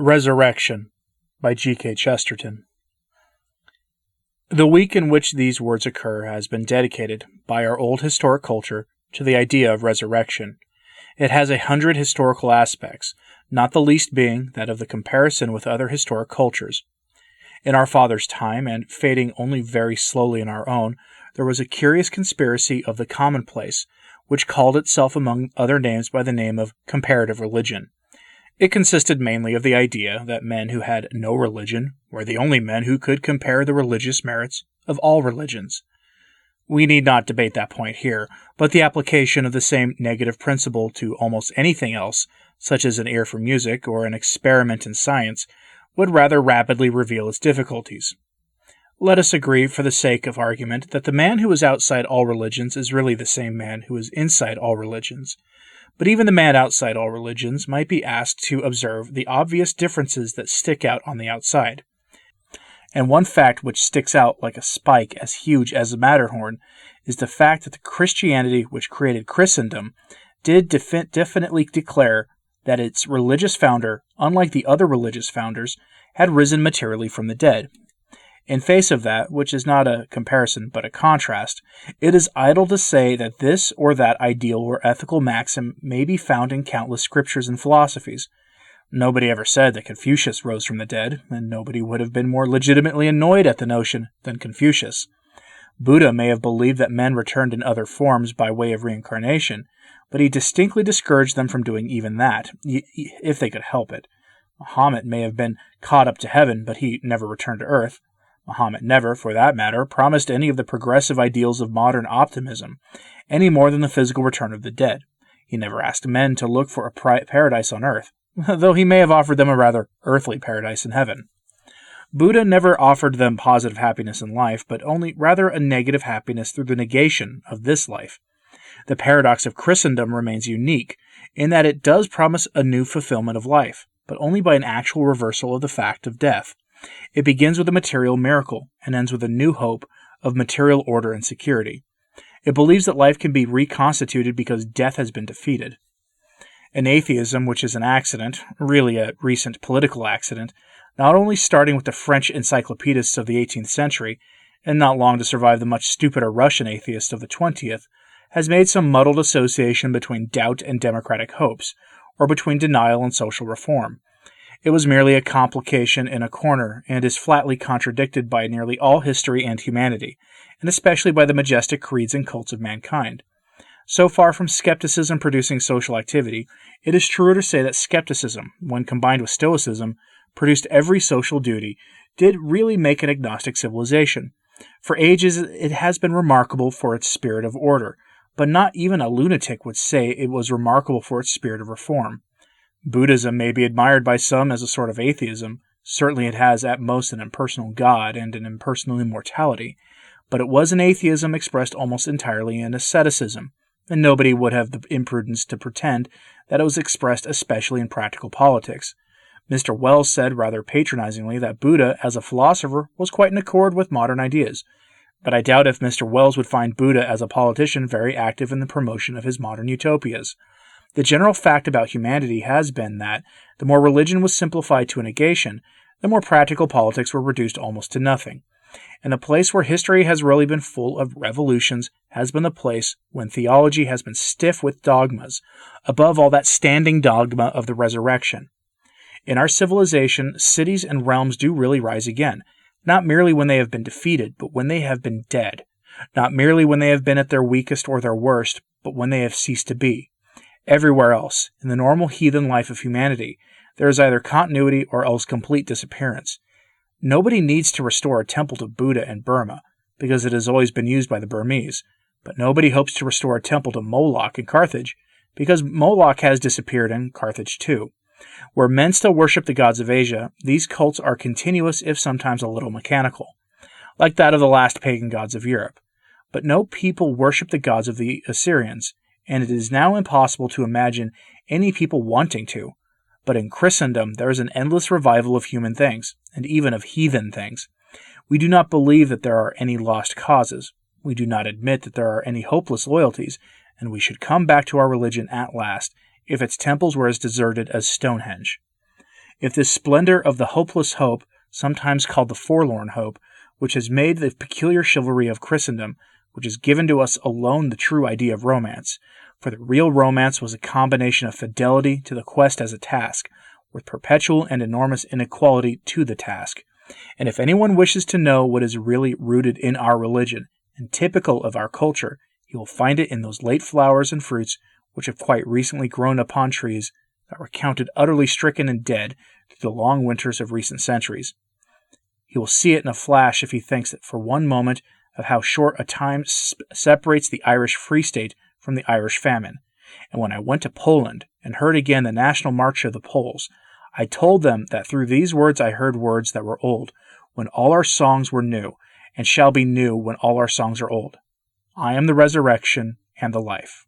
Resurrection by G.K. Chesterton. The week in which these words occur has been dedicated, by our old historic culture, to the idea of resurrection. It has 100 historical aspects, not the least being that of the comparison with other historic cultures. In our fathers' time, and fading only very slowly in our own, there was a curious conspiracy of the commonplace, which called itself among other names by the name of comparative religion. It consisted mainly of the idea that men who had no religion were the only men who could compare the religious merits of all religions. We need not debate that point here, but the application of the same negative principle to almost anything else, such as an ear for music or an experiment in science, would rather rapidly reveal its difficulties. Let us agree, for the sake of argument, that the man who is outside all religions is really the same man who is inside all religions. But even the man outside all religions might be asked to observe the obvious differences that stick out on the outside. And one fact which sticks out like a spike as huge as the Matterhorn is the fact that the Christianity which created Christendom did definitely declare that its religious founder, unlike the other religious founders, had risen materially from the dead. In face of that, which is not a comparison but a contrast, it is idle to say that this or that ideal or ethical maxim may be found in countless scriptures and philosophies. Nobody ever said that Confucius rose from the dead, and nobody would have been more legitimately annoyed at the notion than Confucius. Buddha may have believed that men returned in other forms by way of reincarnation, but he distinctly discouraged them from doing even that, if they could help it. Muhammad may have been caught up to heaven, but he never returned to earth. Muhammad never, for that matter, promised any of the progressive ideals of modern optimism, any more than the physical return of the dead. He never asked men to look for a paradise on earth, though he may have offered them a rather earthly paradise in heaven. Buddha never offered them positive happiness in life, but only rather a negative happiness through the negation of this life. The paradox of Christendom remains unique, in that it does promise a new fulfillment of life, but only by an actual reversal of the fact of death. It begins with a material miracle and ends with a new hope of material order and security. It believes that life can be reconstituted because death has been defeated. An atheism, which is an accident, really a recent political accident, not only starting with the French encyclopedists of the 18th century, and not long to survive the much stupider Russian atheists of the 20th, has made some muddled association between doubt and democratic hopes, or between denial and social reform. It was merely a complication in a corner, and is flatly contradicted by nearly all history and humanity, and especially by the majestic creeds and cults of mankind. So far from skepticism producing social activity, it is truer to say that skepticism, when combined with stoicism, produced every social duty, did really make an agnostic civilization. For ages it has been remarkable for its spirit of order, but not even a lunatic would say it was remarkable for its spirit of reform. Buddhism may be admired by some as a sort of atheism. Certainly it has at most an impersonal God and an impersonal immortality, but it was an atheism expressed almost entirely in asceticism, and nobody would have the imprudence to pretend that it was expressed especially in practical politics. Mr. Wells said rather patronizingly that Buddha, as a philosopher, was quite in accord with modern ideas, but I doubt if Mr. Wells would find Buddha as a politician very active in the promotion of his modern utopias. The general fact about humanity has been that the more religion was simplified to a negation, the more practical politics were reduced almost to nothing. And the place where history has really been full of revolutions has been the place when theology has been stiff with dogmas, above all that standing dogma of the resurrection. In our civilization, cities and realms do really rise again, not merely when they have been defeated, but when they have been dead, not merely when they have been at their weakest or their worst, but when they have ceased to be. Everywhere else, in the normal heathen life of humanity, there is either continuity or else complete disappearance. Nobody needs to restore a temple to Buddha in Burma, because it has always been used by the Burmese, but nobody hopes to restore a temple to Moloch in Carthage, because Moloch has disappeared in Carthage too. Where men still worship the gods of Asia, these cults are continuous if sometimes a little mechanical, like that of the last pagan gods of Europe. But no people worship the gods of the Assyrians, and it is now impossible to imagine any people wanting to. But in Christendom there is an endless revival of human things, and even of heathen things. We do not believe that there are any lost causes. We do not admit that there are any hopeless loyalties, and we should come back to our religion at last, if its temples were as deserted as Stonehenge. If this splendor of the hopeless hope, sometimes called the forlorn hope, which has made the peculiar chivalry of Christendom, which has given to us alone the true idea of romance, for the real romance was a combination of fidelity to the quest as a task, with perpetual and enormous inequality to the task. And if anyone wishes to know what is really rooted in our religion and typical of our culture, he will find it in those late flowers and fruits which have quite recently grown upon trees that were counted utterly stricken and dead through the long winters of recent centuries. He will see it in a flash if he thinks that for one moment of how short a time separates the Irish Free State from the Irish famine. And when I went to Poland and heard again the national march of the Poles, I told them that through these words I heard words that were old, when all our songs were new, and shall be new when all our songs are old. I am the resurrection and the life.